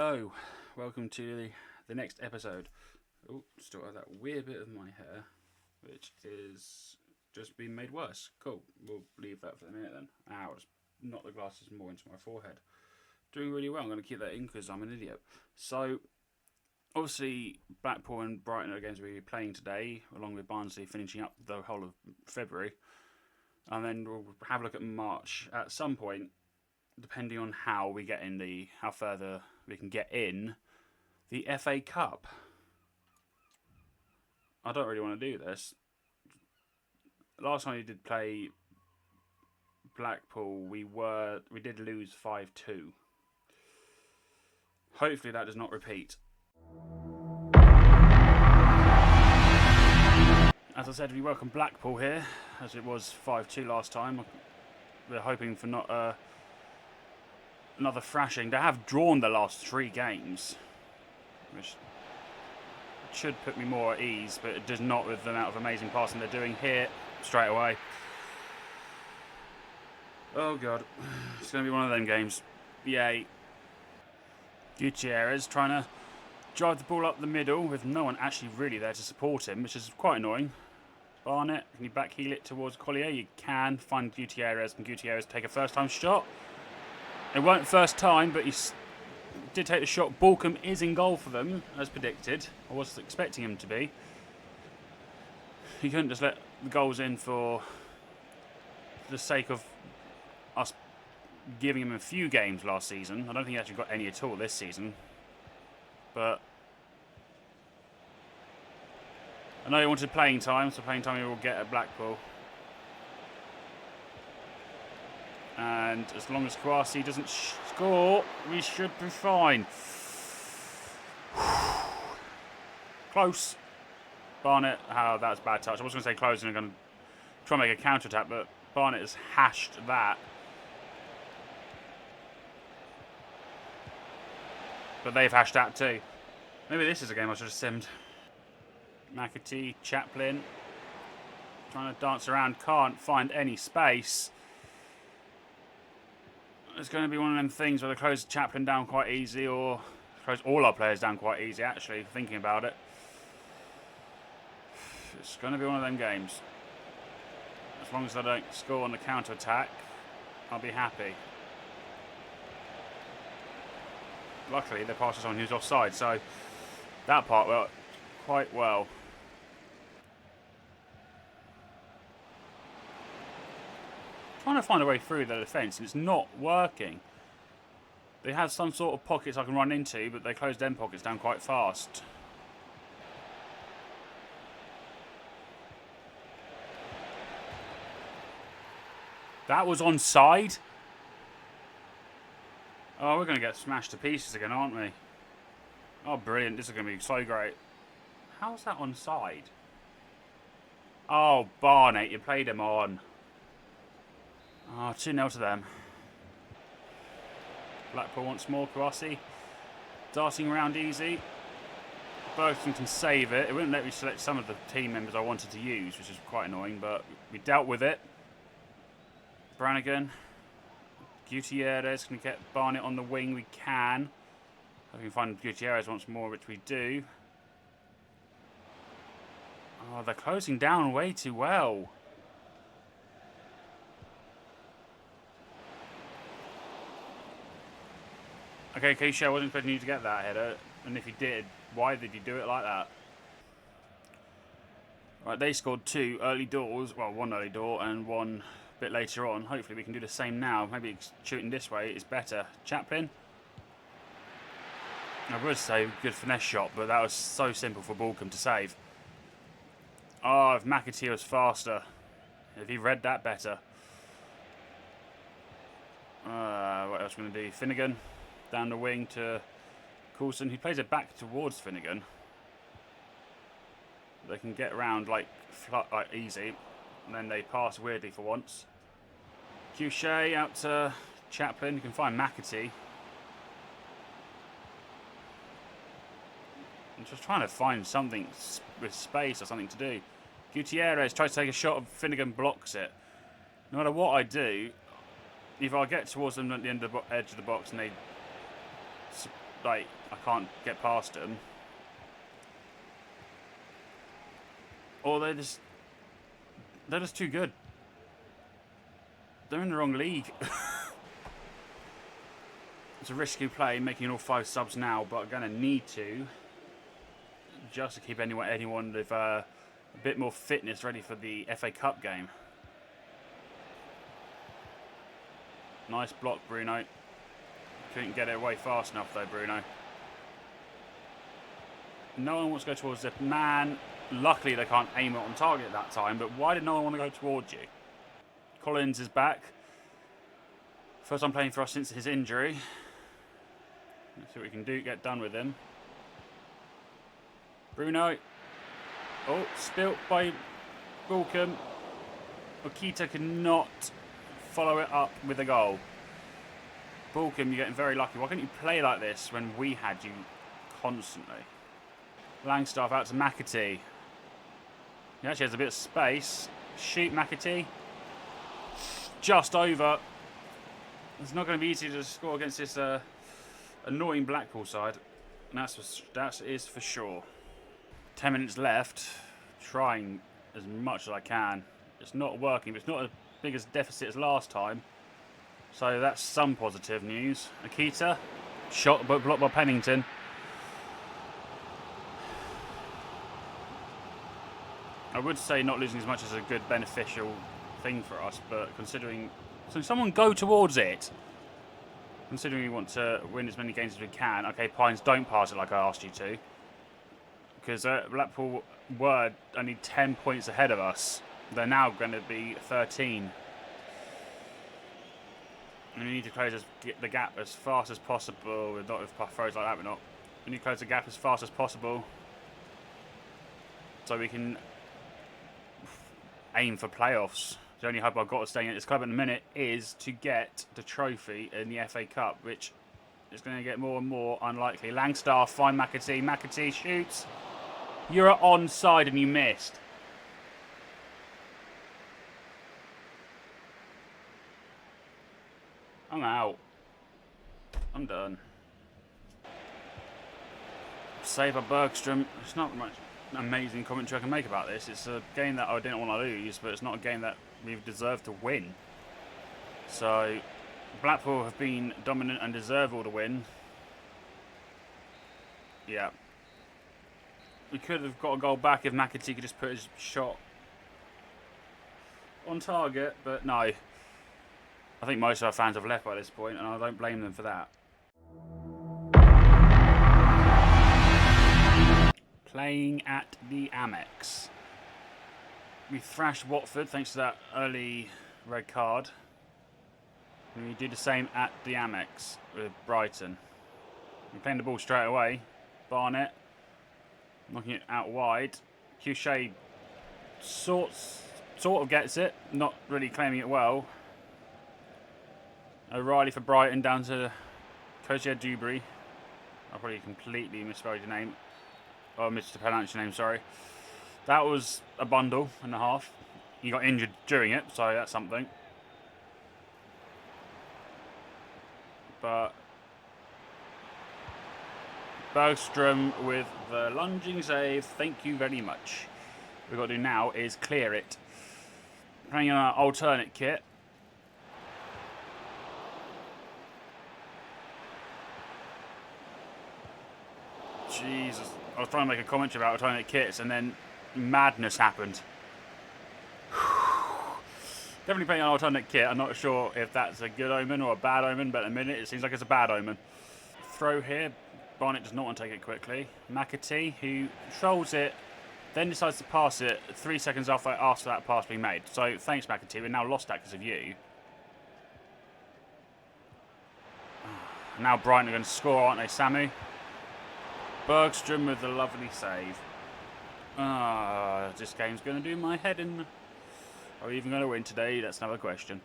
Hello, welcome to the next episode. Oh, still have that weird bit of my hair, which is just being made worse. Cool, we'll leave that for a minute then. Ow, just knock the glasses more into my forehead. Doing really well, I'm going to keep that in because I'm an idiot. So, obviously, Blackpool and Brighton are games we'll be playing today, along with Barnsley finishing up the whole of February. And then we'll have a look at March at some point, depending on how further we can get in the FA Cup. I don't really want to do this. Last time we did play Blackpool, we did lose 5-2. Hopefully that does not repeat. As I said, we welcome Blackpool here, as it was 5-2 last time. We're hoping for not another thrashing. They have drawn the last 3 games, which should put me more at ease, but it does not with the amount of amazing passing they're doing here straight away. Oh god, it's going to be one of them games. Yay. Gutierrez trying to drive the ball up the middle with no one actually really there to support him, which is quite annoying. Barnett, can you back heel it towards Collier? You can find Gutierrez. Can Gutierrez take a first time shot? It weren't first time, but he did take the shot. Balcombe is in goal for them, as predicted. I was expecting him to be. He couldn't just let the goals in for the sake of us giving him a few games last season. I don't think he actually got any at all this season. But I know he wanted playing time, so playing time he will get at Blackpool. And as long as Kwasi doesn't score, we should be fine. Close. Barnett, that's a bad touch. I was going to say close and I'm going to try and make a counter-attack, but Barnett has hashed that. But they've hashed that too. Maybe this is a game I should have simmed. McAtee, Chaplin. Trying to dance around, can't find any space. It's going to be one of them things where they close Chaplin down quite easy, or close all our players down quite easy, actually, thinking about it. It's going to be one of them games. As long as they don't score on the counter-attack, I'll be happy. Luckily, they passed us on who's offside, so that part worked quite well. Trying to find a way through their defence, and it's not working. They have some sort of pockets I can run into, but they close them pockets down quite fast. That was onside. Oh, we're going to get smashed to pieces again, aren't we? Oh, brilliant. This is going to be so great. How's that onside? Oh, Barnett, you played him on. Oh, 2-0 to them. Blackpool once more, Kwasi. Darting around easy. Both of them can save it. It wouldn't let me select some of the team members I wanted to use, which is quite annoying, but we dealt with it. Brannigan. Gutierrez can get Barnett on the wing. We can. If we can find Gutierrez once more, which we do. Oh, they're closing down way too well. Okay, Keisha, I wasn't expecting you to get that header. And if you did, why did you do it like that? Right, they scored 2 early doors. Well, 1 early door and 1 a bit later on. Hopefully we can do the same now. Maybe shooting this way is better. Chaplin. I would say good finesse shot, but that was so simple for Balcombe to save. Oh, if McAtee was faster. If he read that better. What else are we going to do? Finnegan. Down the wing to Coulson, who plays it back towards Finnegan. They can get around like easy, and then they pass weirdly for once. Cuchet out to Chaplin. You can find McAtee. I'm just trying to find something with space or something to do. Gutierrez tries to take a shot, and Finnegan blocks it. No matter what I do, either I get towards them at the end of the edge of the box and they like, I can't get past them. Or they're just too good. They're in the wrong league. It's a risky play, making all 5 subs now, but I'm going to need to, just to keep anyone with a bit more fitness ready for the FA Cup game. Nice block, Bruno. Couldn't get it away fast enough though, Bruno. No one wants to go towards the man. Luckily they can't aim it on target at that time, but why did no one want to go towards you? Collins is back. First time playing for us since his injury. Let's see what we can do, get done with him. Bruno. Oh, spilt by Balcom. Okita could not follow it up with a goal. Balcom, you're getting very lucky. Why can't you play like this when we had you constantly? Langstaff out to McAtee. He actually has a bit of space. Shoot, McAtee. Just over. It's not going to be easy to score against this annoying Blackpool side. And that is for sure. 10 minutes left. Trying as much as I can. It's not working, but it's not as big as deficit as last time. So that's some positive news. Akita. Shot but blocked by Pennington. I would say not losing as much is a good beneficial thing for us, but considering... So someone go towards it. Considering we want to win as many games as we can. Okay, Pines, don't pass it like I asked you to. Because Blackpool were only 10 points ahead of us. They're now going to be 13. And we need to close the gap as fast as possible. Not with throws like that, we're not. We need to close the gap as fast as possible. So we can aim for playoffs. The only hope I've got of staying at this club at the minute is to get the trophy in the FA Cup, which is going to get more and more unlikely. Langstaff, find McAtee. McAtee shoots. You're onside and you missed. I'm out. I'm done. Save by Bergstrom. It's not much amazing commentary I can make about this. It's a game that I didn't want to lose, but it's not a game that we've deserved to win. So, Blackpool have been dominant and deserve all the win. Yeah. We could have got a goal back if McAtee could just put his shot on target, but no. I think most of our fans have left by this point, and I don't blame them for that. Playing at the Amex. We thrashed Watford thanks to that early red card. And we do the same at the Amex with Brighton. We're playing the ball straight away. Barnett knocking it out wide. Cuchet sort of gets it, not really claiming it well. O'Reilly for Brighton down to Koscielny Dewberry. I probably completely misspelled your name. Oh, mispronounced your name, sorry. That was a bundle and a half. He got injured during it, so that's something. But Bergstrom with the lunging save. Thank you very much. What we've got to do now is clear it. Playing in our alternate kit. Jesus. I was trying to make a commentary about alternate kits and then madness happened. Definitely playing an alternate kit. I'm not sure if that's a good omen or a bad omen, but at the minute it seems like it's a bad omen. Throw here. Barnett does not want to take it quickly. McAtee, who controls it, then decides to pass it 3 seconds after that pass being made. So thanks, McAtee. We've now lost that because of you. Now Brighton are going to score, aren't they, Samu? Bergstrom with a lovely save. This game's going to do my head in. Are we even going to win today? That's another question.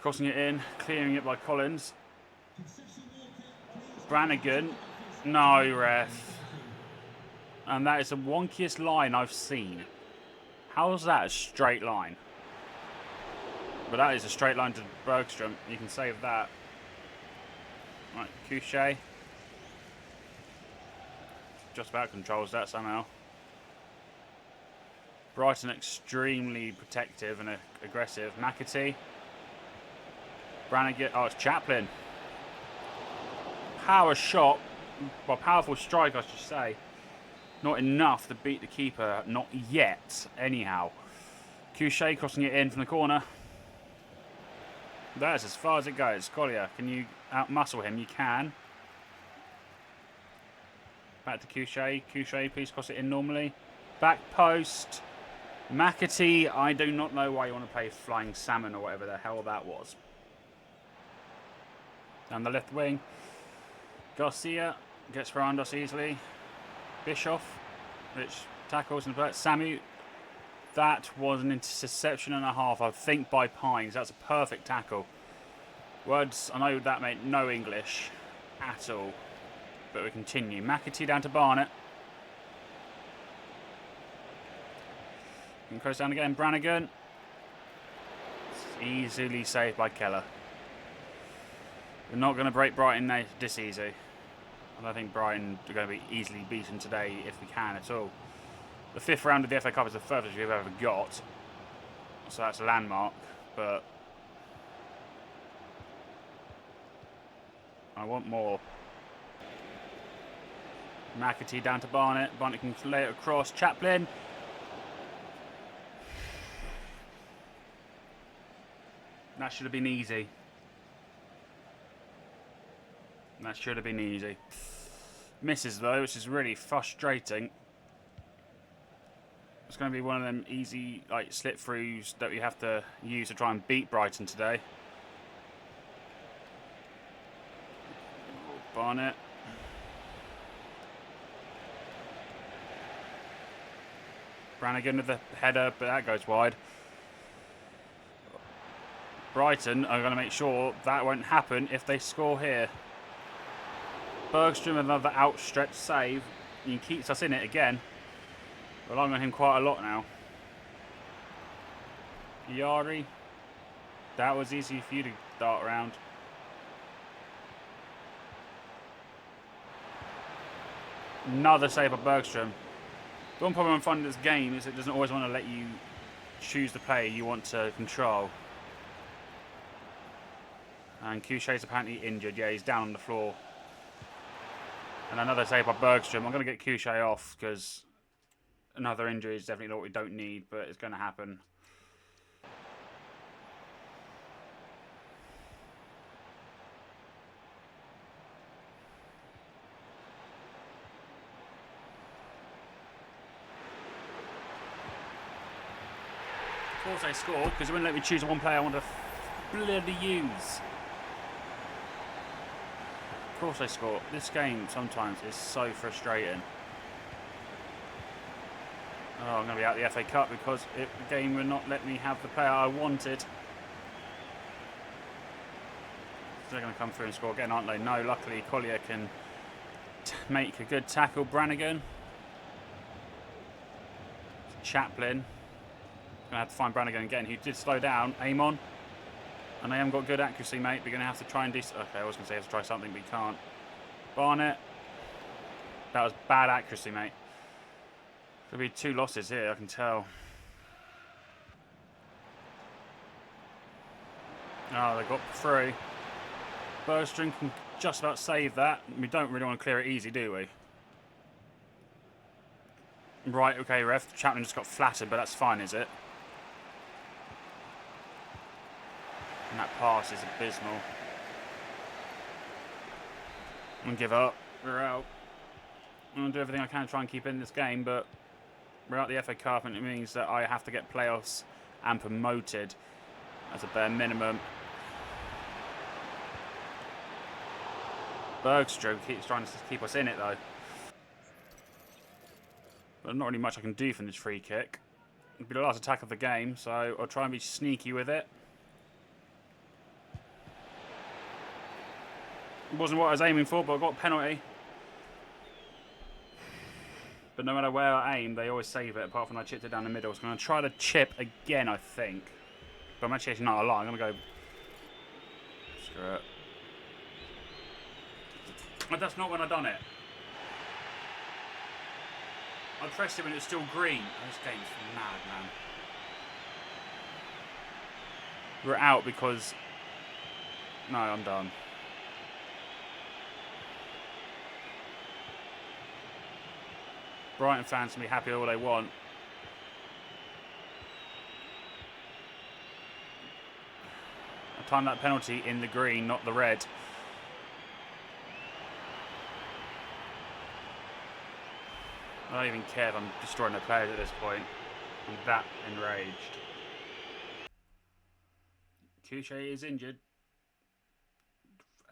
Crossing it in, clearing it by Collins. Brannigan. No, ref. And that is the wonkiest line I've seen. How is that a straight line? But that is a straight line to Bergstrom. You can save that. Right, Couché. Just about controls that somehow. Brighton extremely protective and aggressive. McAtee. Brannigan. Oh, it's Chaplin. Power shot. Well, powerful strike, I should say. Not enough to beat the keeper. Not yet, anyhow. Couché crossing it in from the corner. That's as far as it goes. Collier, can you outmuscle him? You can. Back to Couché. Couché, please cross it in normally. Back post. McAtee, I do not know why you want to play Flying Salmon or whatever the hell that was. Down the left wing. Garcia gets around us easily. Bischoff, which tackles in the back. Samu, that was an interception and a half, I think, by Pines. That's a perfect tackle. Words, I know that made no English at all, but we continue. McAtee down to Barnett. And goes down again. Brannigan. It's easily saved by Keller. We're not going to break Brighton this easy. I don't think Brighton are going to be easily beaten today if we can at all. The 5th round of the FA Cup is the furthest we've ever got. So that's a landmark, but I want more. McAtee down to Barnett. Barnett can lay it across. Chaplin. That should have been easy. That should have been easy. Misses though, which is really frustrating. It's going to be one of them easy like slip-throughs that we have to use to try and beat Brighton today. Barnett. Brannigan with the header, but that goes wide. Brighton are going to make sure that won't happen if they score here. Bergstrom with another outstretched save. He keeps us in it again. Relying on him quite a lot now. Yari. That was easy for you to dart around. Another save by Bergstrom. The one problem I'm finding in this game is it doesn't always want to let you choose the player you want to control. And Couché's apparently injured. Yeah, he's down on the floor. And another save by Bergstrom. I'm going to get Couché off because another injury is definitely what we don't need, but it's going to happen. Of course I scored because it wouldn't let me choose one player I want to bloody use. Of course I score. This game sometimes is so frustrating. Oh, I'm going to be out of the FA Cup because the game would not let me have the player I wanted. They're going to come through and score again, aren't they? No, luckily Collier can make a good tackle. Brannigan. Chaplin. Going to have to find Brannigan again, who did slow down. Aim on. And they haven't got good accuracy, mate. We're going to have to try and do... Okay, I was going to say have to try something, but we can't. Barnett. That was bad accuracy, mate. There'll be 2 losses here, I can tell. Oh, they got through. Bergstrom can just about save that. We don't really want to clear it easy, do we? Right, okay, ref. Chapman just got flattered, but that's fine, is it? And that pass is abysmal. I'm going to give up. We're out. I'm going to do everything I can to try and keep in this game, but we're out the FA Cup, and it means that I have to get playoffs and promoted as a bare minimum. Bergstrom keeps trying to keep us in it, though. But not really much I can do from this free kick. It'll be the last attack of the game, so I'll try and be sneaky with it. It wasn't what I was aiming for, but I got a penalty. But no matter where I aim, they always save it, apart from I chipped it down the middle. So I'm going to try to chip again, I think. But I'm actually not a lot. I'm going to go... Screw it. But that's not when I done it. I pressed it when it was still green. Oh, this game's mad, man. We're out because... No, I'm done. Brighton fans can be happy all they want. I timed that penalty in the green, not the red. I don't even care if I'm destroying the players at this point. I'm that enraged. Couché is injured.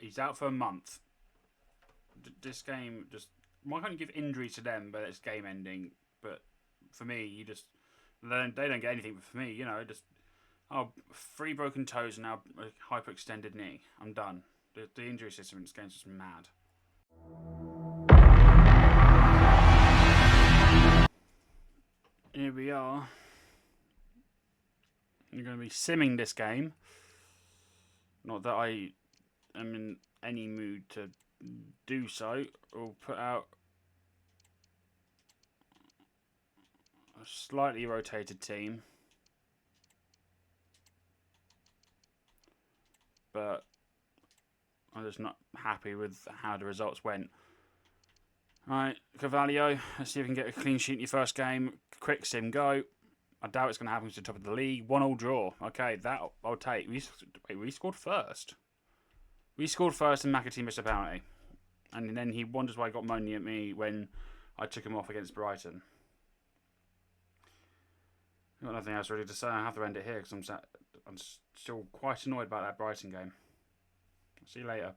He's out for a month. This game just... Why can't you give injuries to them, but it's game ending? But for me, you just... They don't get anything, but for me, you know, just... Oh, 3 broken toes and now a hyperextended knee. I'm done. The injury system in this game is just mad. Here we are. You're going to be simming this game. Not that I am in any mood to do so. We'll put out a slightly rotated team. But I'm just not happy with how the results went. Alright, Carvalho, let's see if we can get a clean sheet in your first game. Quick sim go. I doubt it's going to happen to the top of the league. 1-1 draw. Okay, that I'll take. We scored first. We scored first and McAtee missed a penalty. And then he wonders why he got moaning at me when I took him off against Brighton. I've got nothing else really to say. I have to end it here because I'm still quite annoyed about that Brighton game. See you later.